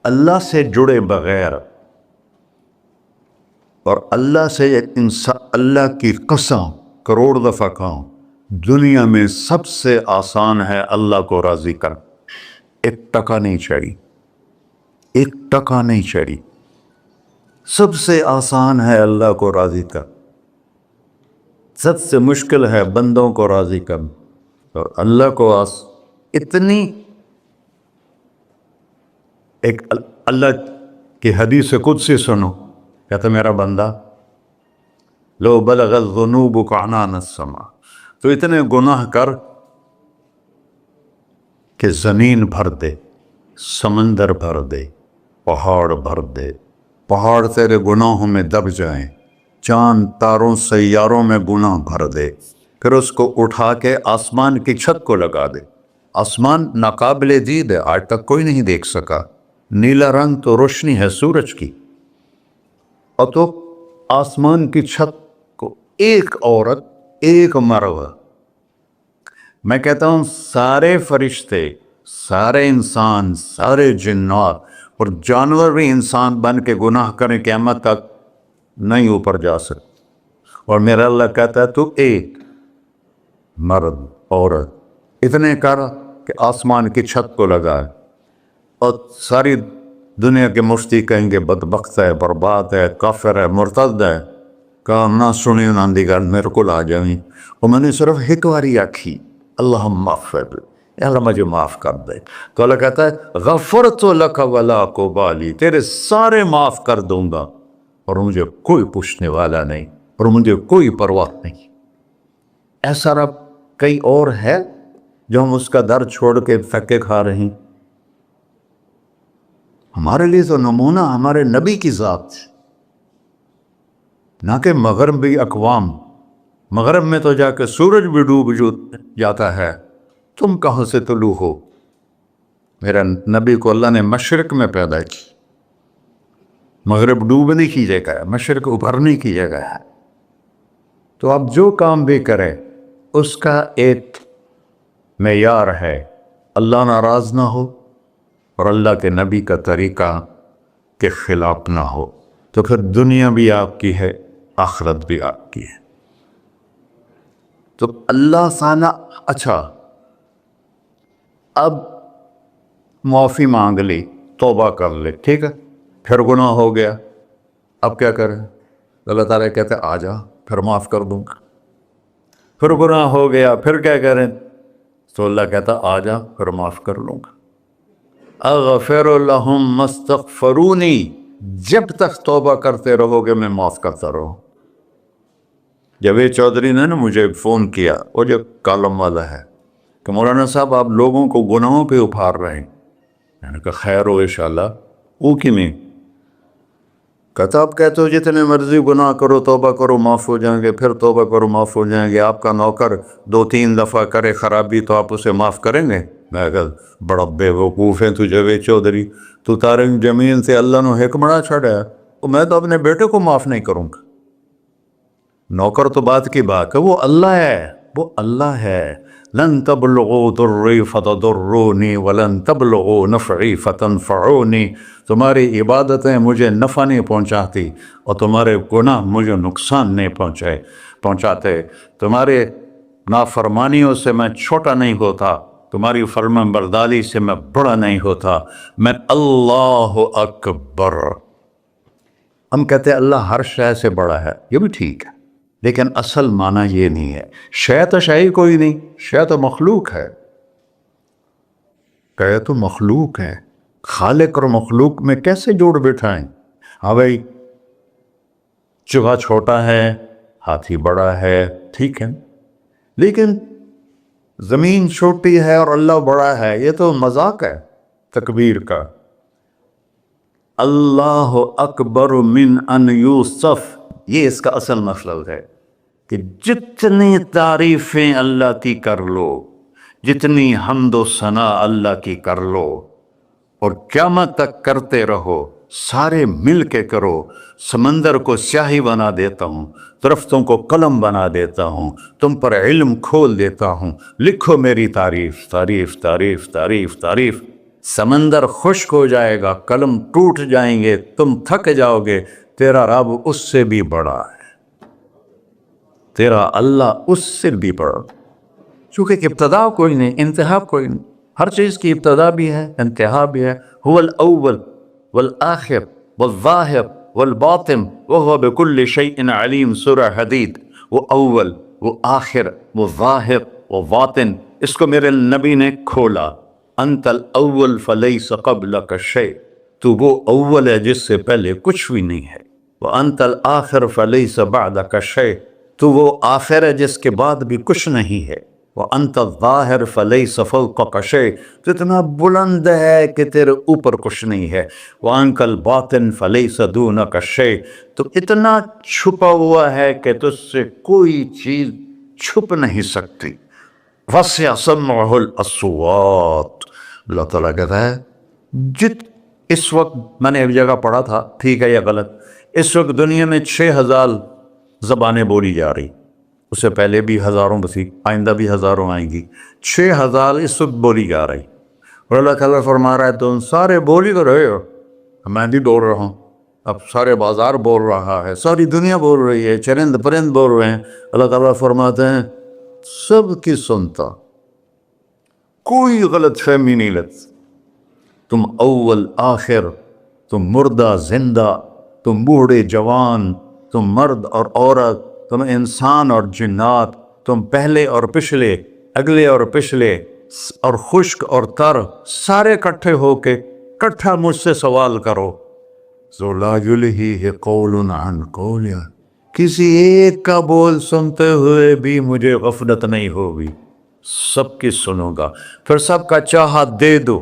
اللہ سے جڑے بغیر اور اللہ سے اللہ کی قسم کروڑ دفعہ کہوں، دنیا میں سب سے آسان ہے اللہ کو راضی کر. ایک ٹکا نہیں چڑھی، ایک ٹکا نہیں چڑھی. سب سے آسان ہے اللہ کو راضی کر، سب سے مشکل ہے بندوں کو راضی کر. اور اللہ کو اتنی ایک اللہ کی حدیث قدسی سنو، کہتا میرا بندہ لو بلغ الذنوب عنان السماء، تو اتنے گناہ کر کہ زمین بھر دے، سمندر بھر دے، پہاڑ بھر دے، پہاڑ تیرے گناہوں میں دب جائیں، چاند تاروں سیاروں میں گناہ بھر دے، پھر اس کو اٹھا کے آسمان کی چھت کو لگا دے. آسمان ناقابل دید ہے، آج تک کوئی نہیں دیکھ سکا. نیلا رنگ تو روشنی ہے سورج کی، اور تو آسمان کی چھت کو ایک عورت، ایک مرد، میں کہتا ہوں سارے فرشتے، سارے انسان، سارے جنات اور جانور بھی انسان بن کے گناہ کریں قیامت تک نہیں اوپر جا سکتے. اور میرا اللہ کہتا ہے تو ایک مرد عورت اتنے کر کہ آسمان کی چھت کو لگائے. اور ساری دنیا کے مفتی کہیں گے بدبخت ہے، برباد ہے، کافر ہے، مرتد ہے. کہا نہ سنی نہ دیگر میرے کو آ جائیں. اور میں نے صرف ایک باری آکھی اللہم اغفر، اللہ مجھے معاف کر دے. تو اللہ کہتا ہے غفرت لک ولا ابالی، تیرے سارے معاف کر دوں گا اور مجھے کوئی پوچھنے والا نہیں اور مجھے کوئی پرواہ نہیں. ایسا رب کئی اور ہے جو ہم اس کا در چھوڑ کے پھکے کھا رہے ہیں. ہمارے لیے تو نمونہ ہمارے نبی کی ذات، نہ کہ مغربی اقوام. مغرب میں تو جا کے سورج بھی ڈوب جاتا ہے، تم کہاں سے طلوع ہو؟ میرا نبی کو اللہ نے مشرق میں پیدا کی. مغرب ڈوبنے کی جگہ ہے، مشرق ابھرنے کی جگہ ہے. تو آپ جو کام بھی کریں اس کا ایک معیار ہے، اللہ ناراض نہ ہو اور اللہ کے نبی کا طریقہ کے خلاف نہ ہو، تو پھر دنیا بھی آپ کی ہے، آخرت بھی آپ کی ہے. تو اللہ سانا. اچھا اب معافی مانگ لی، توبہ کر لے، ٹھیک ہے، پھر گناہ ہو گیا، اب کیا کریں؟ اللہ تعالیٰ کہتے آ جا پھر معاف کر دوں گا. پھر گناہ ہو گیا، پھر کیا کریں؟ تو اللہ کہتا آ جا پھر معاف کر لوں گا. اغفر لہم مستغفرونی، جب تک توبہ کرتے رہو گے میں معاف کرتا رہوں. جاوید چودھری نے نا مجھے فون کیا، وہ جو کالم والا ہے، کہ مولانا صاحب آپ لوگوں کو گناہوں پہ اپھار رہے ہیں. میں نے کہا خیر ہو انشاءاللہ. وہ کی میں کہتا آپ کہتے ہو جتنے مرضی گناہ کرو توبہ کرو معاف ہو جائیں گے، پھر توبہ کرو معاف ہو جائیں گے. آپ کا نوکر 2-3 دفعہ کرے خرابی تو آپ اسے معاف کریں گے؟ میں کہا بڑا بے وقوف ہے تو جاوید چودھری، تو تارے زمین سے اللہ نے حکمڑا چھڑا ہے، تو میں تو اپنے بیٹے کو معاف نہیں کروں گا. نوکر تو بات کی بات ہے، وہ اللہ ہے، وہ اللہ ہے. لن تبلغوا ضری فتضرونی ولن تبلغوا نفعی فتنفعونی. تمہاری عبادتیں مجھے نفع نہیں پہنچاتی اور تمہارے گناہ مجھے نقصان نہیں پہنچاتے. تمہارے نافرمانیوں سے میں چھوٹا نہیں ہوتا، تمہاری فرمان برداری سے میں بڑا نہیں ہوتا. میں اللہ اکبر. ہم کہتے ہیں اللہ ہر شے سے بڑا ہے، یہ بھی ٹھیک ہے، لیکن اصل معنی یہ نہیں ہے. شے تو شے کوئی نہیں، شے تو مخلوق ہے. کہ تو مخلوق ہے، خالق اور مخلوق میں کیسے جوڑ بٹھائیں؟ ہاں بھائی چوہا چھوٹا ہے، ہاتھی بڑا ہے، ٹھیک ہے، لیکن زمین چھوٹی ہے اور اللہ بڑا ہے، یہ تو مذاق ہے تکبیر کا. اللہ اکبر من ان یوسف، یہ اس کا اصل مطلب ہے کہ جتنی تعریفیں اللہ کی کر لو، جتنی حمد و ثنا اللہ کی کر لو اور قیامت تک کرتے رہو، سارے مل کے کرو. سمندر کو سیاہی بنا دیتا ہوں، درختوں کو قلم بنا دیتا ہوں، تم پر علم کھول دیتا ہوں، لکھو میری تعریف تعریف تعریف تعریف تعریف. سمندر خشک ہو جائے گا، قلم ٹوٹ جائیں گے، تم تھک جاؤ گے، تیرا رب اس سے بھی بڑا ہے، تیرا اللہ اس سے بھی بڑا، چونکہ ابتدا کوئی نہیں، انتہا کوئی نہیں، ہر چیز کی ابتدا بھی ہے، انتہا بھی ہے۔ هو الاول والآخر والظاہر والباطن وهو بكل شيء علیم، سورہ حدید۔ وہ اول، وہ آخر، وہ ظاہر، وہ باطن، اس کو میرے نبی نے کھولا۔ انت الاول فلیس قبلک شیء، تو وہ اول ہے جس سے پہلے کچھ بھی نہیں ہے۔ وانت الآخر فلیس بعدک شیء، تو وہ آخر ہے جس کے بعد بھی کچھ نہیں ہے۔ وانت الظاہر فلیس فوقک شیء، تو اتنا بلند ہے کہ تیرے اوپر کچھ نہیں ہے۔ وانت الباطن فلیس دونک شیء، تو اتنا چھپا ہوا ہے کہ تجھ سے کوئی چیز چھپ نہیں سکتی۔ وسع سمعہ الاصوات، اللہ تعالیٰ کہتا ہے اس وقت میں نے ایک جگہ پڑھا تھا، ٹھیک ہے یا غلط، اس وقت دنیا میں 6000 زبانیں بولی جا رہی، اس سے پہلے بھی ہزاروں بسی، آئندہ بھی ہزاروں آئیں گی، 6000 اس وقت بولی جا رہی، اور اللہ تعالیٰ فرما رہا ہے تم سارے بولی تو رہے ہو، میں بھی بول رہا ہوں، اب سارے بازار بول رہا ہے، ساری دنیا بول رہی ہے، چرند پرند بول رہے ہیں، اللہ تعالیٰ فرماتے ہیں سب کی سنتا، کوئی غلط فہمی نہیں لگتی، تم اول آخر، تم مردہ زندہ، تم بوڑھے جوان، تم مرد اور عورت، تم انسان اور جنات، تم پہلے اور پچھلے، اگلے اور پچھلے، اور خشک اور تر، سارے کٹھے ہو کے کٹھا مجھ سے سوال کرو۔ ذو لا یلہیہ قول عن قول، کسی ایک کا بول سنتے ہوئے بھی مجھے غفلت نہیں ہوگی، سب کی سنوں گا، پھر سب کا چاہا دے دو۔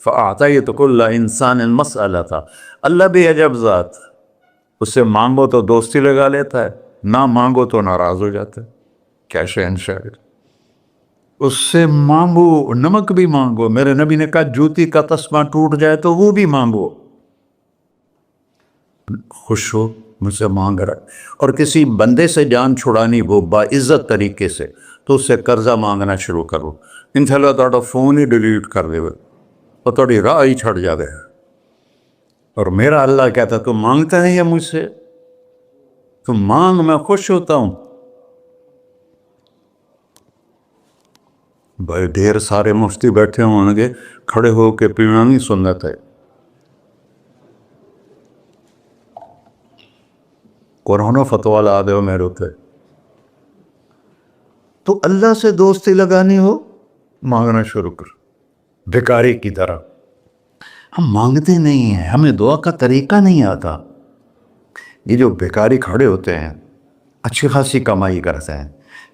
فَأَعْطَيْتُ كُلَّ إِنسَانٍ مَسْأَلَةً، اللہ بھی عجب ذات، اس سے مانگو تو دوستی لگا لیتا ہے، نہ مانگو تو ناراض ہو جاتا ہے، کیا شہن شاعر، اس سے مانگو، نمک بھی مانگو، میرے نبی نے کہا جوتی کا تسمہ ٹوٹ جائے تو وہ بھی مانگو، خوش ہو مجھ سے مانگ رہا ہے۔ اور کسی بندے سے جان چھڑانی وہ باعزت طریقے سے، تو اس سے قرضہ مانگنا شروع کرو، انشاءاللہ تھوڑا فون ہی ڈیلیٹ کر دے اور تھوڑی راہ ہی چھڑ جاوے۔ اور میرا اللہ کہتا تم مانگتا ہے یا مجھ سے، تم مانگ، میں خوش ہوتا ہوں۔ بھائی ڈھیر سارے مفتی بیٹھے ہوں گے، کھڑے ہو کے پینا نہیں سننا تھا، قرآن و فتویٰ لا دے ہو میرے ہوتے، تو اللہ سے دوستی لگانی ہو مانگنا شروع کر، بھکاری کی طرح۔ ہم مانگتے نہیں ہیں، ہمیں دعا کا طریقہ نہیں آتا۔ یہ جو بھکاری کھڑے ہوتے ہیں اچھی خاصی کمائی کرتے ہیں،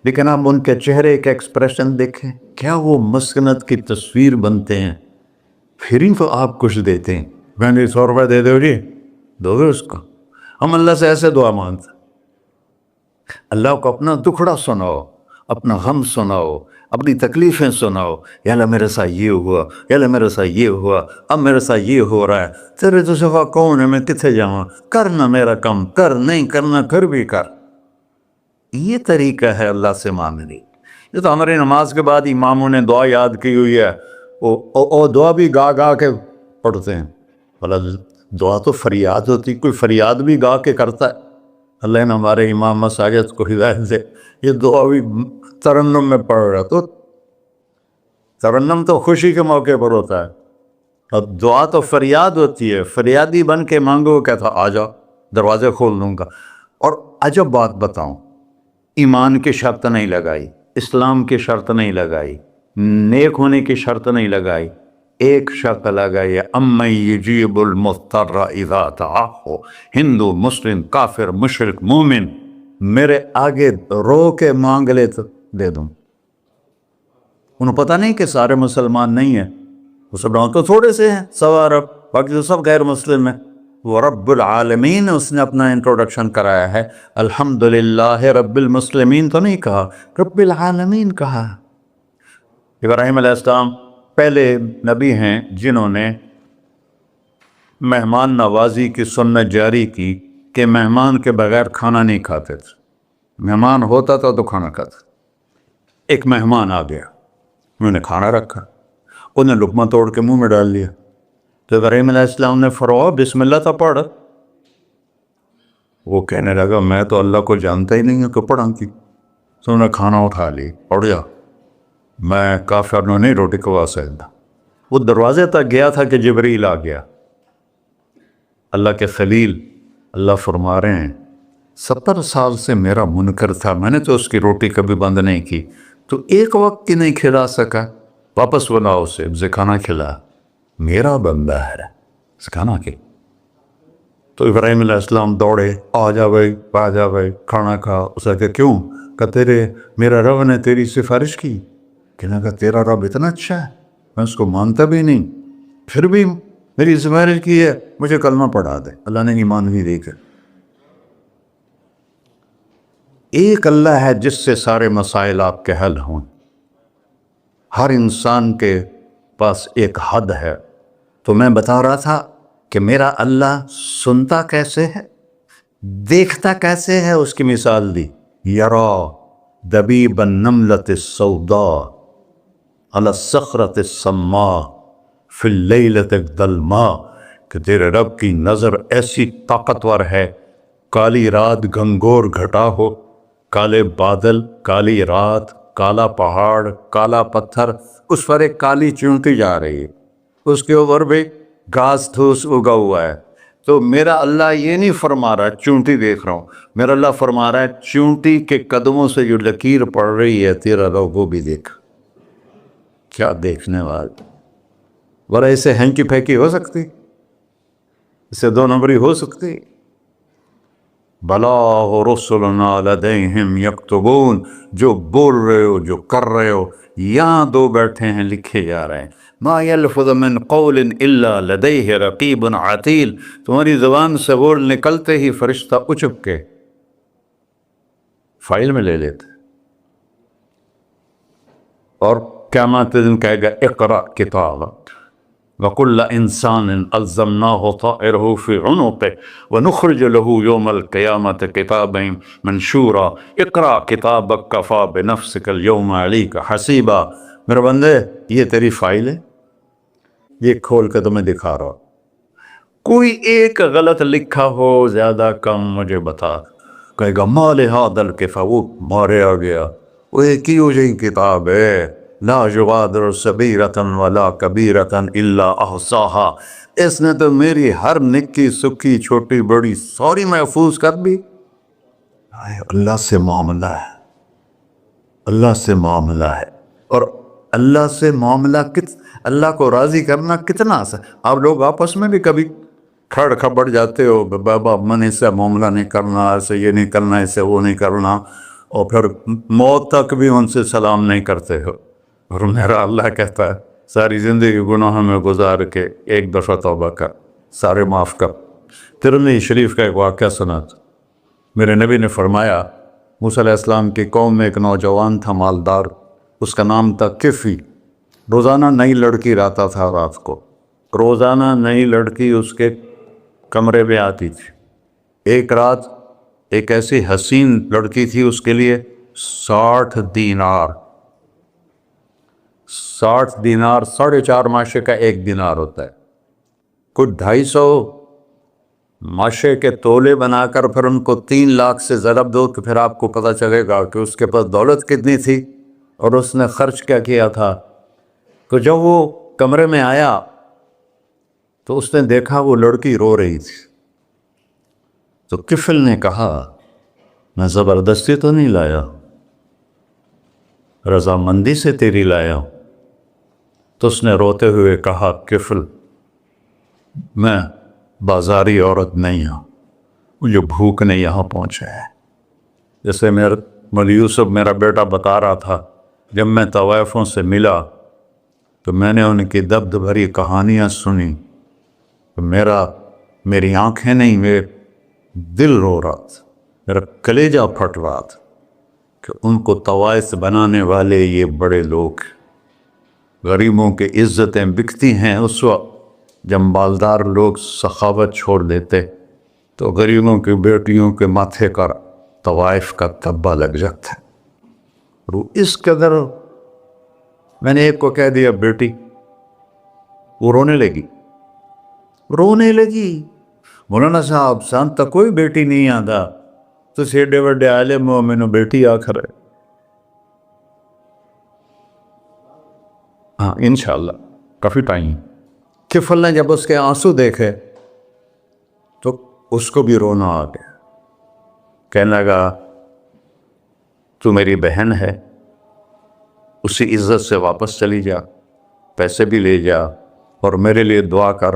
لیکن آپ ان کے چہرے کے ایکسپریشن دیکھیں، کیا وہ مسکنت کی تصویر بنتے ہیں، پھر ہی تو آپ کچھ دیتے ہیں، میں نے 100 روپے دے دو جی، دو گے اس کو۔ ہم اللہ سے ایسے دعا مانگتے ہیں، اللہ کو اپنا دکھڑا سناؤ، اپنا غم سناؤ، اپنی تکلیفیں سناؤ، یا اللہ میرے ساتھ یہ ہوا، یا اللہ میرے ساتھ یہ ہوا، اب میرے ساتھ یہ ہو رہا ہے، تیرے تو سوا کون ہے، میں کتنے جاؤں، کرنا میرا کم، کر نہیں کرنا پھر بھی کر۔ یہ طریقہ ہے اللہ سے مانگنی۔ یہ تو ہماری نماز کے بعد اماموں نے دعا یاد کی ہوئی ہے، وہ دعا بھی گا گا کے پڑھتے ہیں، بھلا دعا تو فریاد ہوتی، کوئی فریاد بھی گا کے کرتا ہے؟ اللہ نے ہمارے امام مساجد کو ہدایت دے، یہ دعا بھی ترنم میں پڑھ رہا، تو ترنم تو خوشی کے موقع پر ہوتا ہے، اب دعا تو فریاد ہوتی ہے، فریادی بن کے مانگو، کہتا آ جاؤ دروازے کھول دوں گا۔ اور عجب بات بتاؤں، ایمان کی شرط نہیں لگائی، اسلام کی شرط نہیں لگائی، نیک ہونے کی شرط نہیں لگائی، ایک شرط لگائی ہے، امن یجیب المضطر اذا دعاہ، ہندو، مسلم، کافر، مشرک، مومن میرے آگے رو کے مانگ لے تو دے دوں۔ انہوں پتہ نہیں کہ سارے مسلمان نہیں ہیں، وہ سب تو تھوڑے سے ہیں، 1.25 ارب، باقی تو سب غیر مسلم ہیں۔ وہ رب العالمین اس نے اپنا انٹروڈکشن کرایا ہے، الحمدللہ رب المسلمین تو نہیں کہا، رب العالمین کہا۔ ابراہیم علیہ السلام پہلے نبی ہیں جنہوں نے مہمان نوازی کی سنت جاری کی کہ مہمان کے بغیر کھانا نہیں کھاتے تھے، مہمان ہوتا تھا تو کھانا کھاتے۔ ایک مہمان آ گیا، انہوں نے کھانا رکھا، انہیں لقمہ توڑ کے منہ میں ڈال لیا. تو ابراہیم علیہ السلام نے فرمایا بسم اللہ تو پڑھ. وہ کہنے لگا میں تو اللہ کو جانتا ہی نہیں ہوں کہ پڑھا کی. تو انہوں نے کھانا اٹھا لی, پڑھ جا, میں کافر نے نہیں روٹی کھوا سکتا. وہ دروازے تک گیا تھا کہ جبریل آ گیا, اللہ کے خلیل. اللہ فرما رہے ہیں 70 سال سے میرا منکر تھا, میں نے تو اس کی روٹی کبھی بند نہیں کی, تو ایک وقت کی نہیں کھلا سکا, واپس بلا اسے, اسے کھانا کھلا, میرا بندہ ہے, کھانا کھلا. تو ابراہیم علیہ السلام دوڑے, آ جا بھائی کھانا کھا. اسے کہ کیوں؟ کہ میرا رب نے تیری سفارش کی. کہنے لگا تیرا رب اتنا اچھا ہے, میں اس کو مانتا بھی نہیں, پھر بھی میری سفارش کی ہے, مجھے کلمہ پڑھا دے. اللہ نے ایمان بھی دے کر. ایک اللہ ہے جس سے سارے مسائل آپ کے حل ہوں. ہر انسان کے پاس ایک حد ہے. تو میں بتا رہا تھا کہ میرا اللہ سنتا کیسے ہے, دیکھتا کیسے ہے, اس کی مثال دی. یرا دبیب النملۃ السوداء علی الصخرۃ الصماء فی اللیلۃ الظلماء, کہ تیرے رب کی نظر ایسی طاقتور ہے, کالی رات گھنگور گھٹا ہو, کالے بادل, کالی رات, کالا پہاڑ, کالا پتھر, اس پر ایک کالی چونٹی جا رہی ہے, اس کے اوپر بھی گھاس پھوس اگا ہوا ہے. تو میرا اللہ یہ نہیں فرما رہا چونٹی دیکھ رہا ہوں, میرا اللہ فرما رہا ہے چونٹی کے قدموں سے جو لکیر پڑ رہی ہے تیرا رب وہ بھی دیکھ. کیا دیکھنے والا, ورنہ اسے ہینکی پھینکی ہو سکتی, اسے 2 نمبری ہو سکتی. بلاغ رسلنا لدیہم یکتبون, جو بول رہے ہو, جو کر رہے ہو, یہاں 2 بیٹھے ہیں, لکھے جا رہے ہیں. ما یلفظ من قول الا لدیہ رقیب عتید, تمہاری زبان سے بول نکلتے ہی فرشتہ اچک کے فائل میں لے لیتے. اور قیامت دن کہے گا اقرأ کتابک وَكُلَّ إِنسَانٍ أَلْزَمْنَاهُ طَائِرَهُ فِي عُنُقِهِ وَنُخْرِجُ لَهُ يَوْمَ الْقِيَامَةِ كِتَابًا مَنْشُورًا اقرأ کتابک کفیٰ بنفسک اليوم علیک حسیبا. میرے بندے یہ تیری فائل ہے, یہ کھول کے تمہیں دکھا رہا. کوئی ایک غلط لکھا ہو زیادہ کم مجھے بتا. کہے گا ما لہذا الکتاب, وہ مارے آ گیا, وہ ایک ہی ہو جائیں کتاب ہے, لا یغادر صغیرۃ ولا کبیرۃ الا احصاها, اس نے تو میری ہر نکی سکی چھوٹی بڑی ساری محفوظ کر دی. اللہ سے معاملہ ہے, اللہ سے معاملہ ہے. اور اللہ سے معاملہ اللہ کو راضی کرنا کتنا آسان. آپ لوگ آپس میں بھی کبھی کھڑ کھبڑ جاتے ہو, بابا من اس سے معاملہ نہیں کرنا, ایسے یہ نہیں کرنا, ایسے وہ نہیں کرنا, اور پھر موت تک بھی ان سے سلام نہیں کرتے ہو. اور میرا اللہ کہتا ہے ساری زندگی گناہوں میں گزار کے ایک دفعہ توبہ کر, سارے معاف کر. ترمذی شریف کا ایک واقعہ سنا تھا. میرے نبی نے فرمایا موسیٰ علیہ السلام کی قوم میں ایک نوجوان تھا مالدار, اس کا نام تھا کفی. روزانہ نئی لڑکی لاتا تھا رات کو, روزانہ نئی لڑکی اس کے کمرے میں آتی تھی. ایک رات ایک ایسی حسین لڑکی تھی, اس کے لیے 60 دینار 4.5 ماشے کا 1 دینار ہوتا ہے, کچھ 250 ماشے کے تولے بنا کر پھر ان کو 3 لاکھ سے ضرب دو تو پھر آپ کو پتہ چلے گا کہ اس کے پاس دولت کتنی تھی اور اس نے خرچ کیا کیا تھا. تو جب وہ کمرے میں آیا تو اس نے دیکھا وہ لڑکی رو رہی تھی. تو کفل نے کہا میں زبردستی تو نہیں لایا, رضامندی سے تیری لایا ہوں. تو اس نے روتے ہوئے کہا کفل میں بازاری عورت نہیں ہوں, مجھے بھوک نے یہاں پہنچا ہے. جیسے مولی یوسف میرا بیٹا بتا رہا تھا, جب میں طوائفوں سے ملا تو میں نے ان کی دبد بھری کہانیاں سنی تو میری آنکھیں نہیں, میرے دل رو رہا تھا, میرا کلیجہ پھٹ رہا تھا کہ ان کو طوائف بنانے والے یہ بڑے لوگ. غریبوں کی عزتیں بکتی ہیں اس وقت جب مالدار لوگ سخاوت چھوڑ دیتے تو غریبوں کی بیٹیوں کے ماتھے پر طوائف کا تبا لگ جاتا ہے. اس قدر میں نے ایک کو کہہ دیا بیٹی وہ رونے لگی. مولانا صاحب سان تا کوئی بیٹی نہیں آتا تو ایڈے وڈے عالم ہو مینوں بیٹی آخر ہے. ہاں انشاءاللہ کافی ٹائم. کفل نے جب اس کے آنسو دیکھے تو اس کو بھی رونا آ گیا. کہنے لگا تو میری بہن ہے, اسی عزت سے واپس چلی جا, پیسے بھی لے جا اور میرے لیے دعا کر,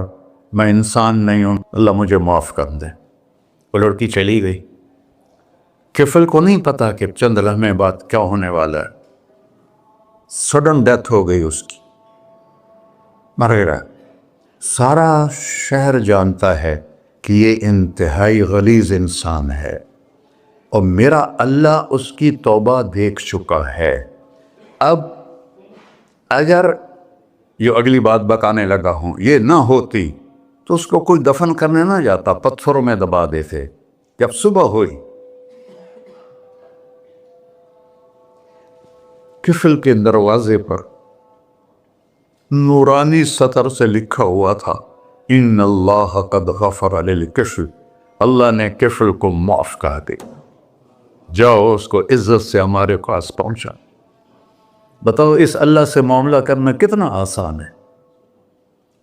میں انسان نہیں ہوں, اللہ مجھے معاف کر دے. وہ لڑکی چلی گئی. کفل کو نہیں پتا کہ چند لمحے بعد کیا ہونے والا ہے. سڈن ڈیتھ ہو گئی اس کی, مر گیا. سارا شہر جانتا ہے کہ یہ انتہائی غلیظ انسان ہے اور میرا اللہ اس کی توبہ دیکھ چکا ہے. اب اگر یہ اگلی بات بتانے لگا ہوں یہ نہ ہوتی تو اس کو کوئی دفن کرنے نہ جاتا, پتھروں میں دبا دیتے. جب صبح ہوئی کفل کے دروازے پر نورانی سطر سے لکھا ہوا تھا ان اللہ قد غفر للکفل, اللہ نے کفل کو معاف کر دے, جاؤ اس کو عزت سے ہمارے پاس پہنچا. بتاؤ اس اللہ سے معاملہ کرنا کتنا آسان ہے.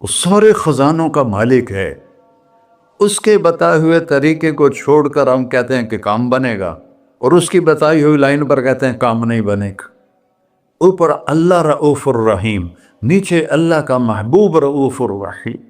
وہ سارے خزانوں کا مالک ہے. اس کے بتائے ہوئے طریقے کو چھوڑ کر ہم کہتے ہیں کہ کام بنے گا, اور اس کی بتائی ہوئی لائن پر کہتے ہیں کام نہیں بنے گا. اوپر اللہ رؤوف الرحیم, نیچے اللہ کا محبوب رؤوف الرحیم.